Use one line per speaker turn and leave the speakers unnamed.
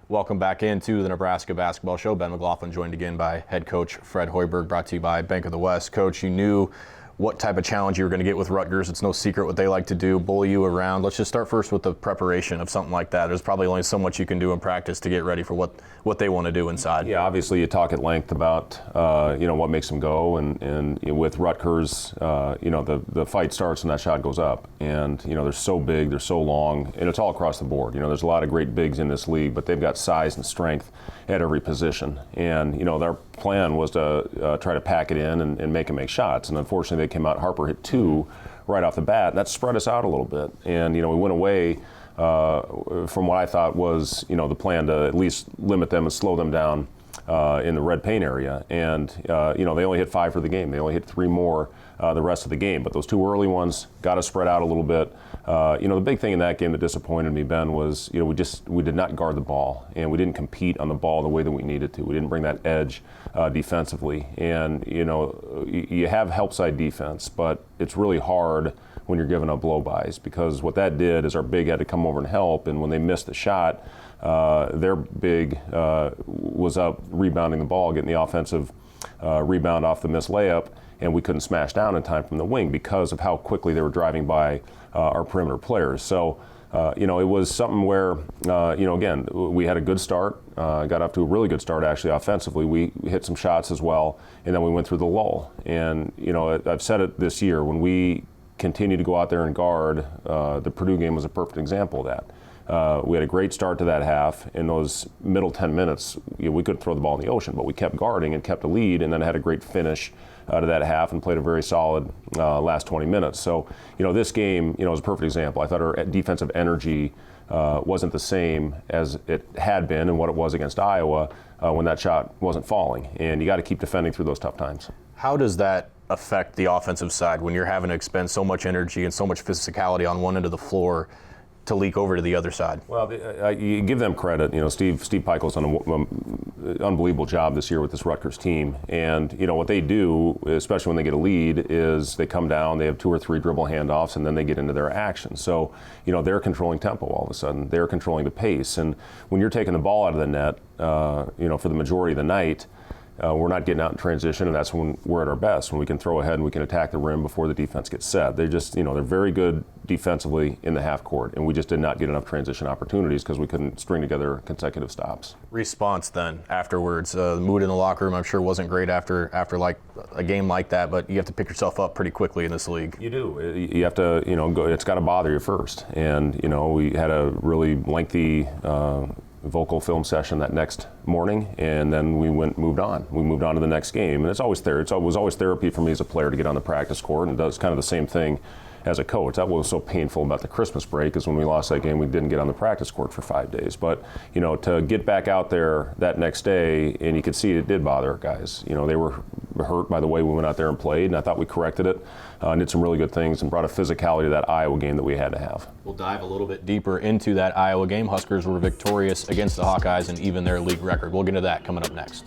Welcome back into the Nebraska Basketball Show. Ben McLaughlin joined again by head coach Fred Hoiberg, brought to you by Bank of the West. Coach, you knew what type of challenge you were going to get with Rutgers. It's no secret what they like to do, bully you around. Let's just start first with the preparation of something like that. There's probably only so much you can do in practice to get ready for what they want to do inside.
Yeah, obviously you talk at length about what makes them go, and with Rutgers, the fight starts when that shot goes up, and they're so big, they're so long, and it's all across the board. There's a lot of great bigs in this league, but they've got size and strength at every position, and their plan was to try to pack it in and make shots, and unfortunately they came out. Harper hit 2 right off the bat. That spread us out a little bit, and we went away from what I thought was the plan to at least limit them and slow them down in the red paint area, and they only hit 5 for the game. They only hit 3 more the rest of the game, but those 2 early ones got us spread out a little bit. The big thing in that game that disappointed me, Ben, was we did not guard the ball, and we didn't compete on the ball the way that we needed to. We didn't bring that edge defensively, and you have help side defense, but it's really hard when you're giving up blow-bys, because what that did is our big had to come over and help, and when they missed the shot, their big was up rebounding the ball, getting the offensive rebound off the missed layup, and we couldn't smash down in time from the wing because of how quickly they were driving by our perimeter players. So, it was something where, again, we had a good start, got up to a really good start actually offensively. We hit some shots as well, and then we went through the lull. And, I've said it this year, when we continue to go out there and guard, the Purdue game was a perfect example of that. We had a great start to that half. In those middle 10 minutes, we couldn't throw the ball in the ocean, but we kept guarding and kept a lead, and then had a great finish to that half and played a very solid last 20 minutes. So, this game, is a perfect example. I thought our defensive energy wasn't the same as it had been and what it was against Iowa when that shot wasn't falling. And you got to keep defending through those tough times.
How does that affect the offensive side when you're having to expend so much energy and so much physicality on one end of the floor to leak over to the other side?
Well, you give them credit. Steve Peichel's done an unbelievable job this year with this Rutgers team. And, what they do, especially when they get a lead, is they come down, they have 2 or 3 dribble handoffs, and then they get into their action. So, they're controlling tempo all of a sudden. They're controlling the pace. And when you're taking the ball out of the net, for the majority of the night, we're not getting out in transition, and that's when we're at our best, when we can throw ahead and we can attack the rim before the defense gets set. They're just, they're very good defensively in the half court, and we just did not get enough transition opportunities because we couldn't string together consecutive stops.
Response then afterwards, the mood in the locker room I'm sure wasn't great after like a game like that, but you have to pick yourself up pretty quickly in this league.
You do. You have to, go. It's got to bother you first, and we had a really lengthy vocal film session that next morning, and then we moved on. We moved on to the next game, and it's always there. It was always therapy for me as a player to get on the practice court, and it does kind of the same thing as a coach. That was so painful about the Christmas break, is when we lost that game, we didn't get on the practice court for 5 days. But, to get back out there that next day, and you could see it did bother our guys. They were hurt by the way we went out there and played, and I thought we corrected it, and did some really good things, and brought a physicality to that Iowa game that we had to have.
We'll dive a little bit deeper into that Iowa game. Huskers were victorious against the Hawkeyes and even their league record. We'll get into that coming up next.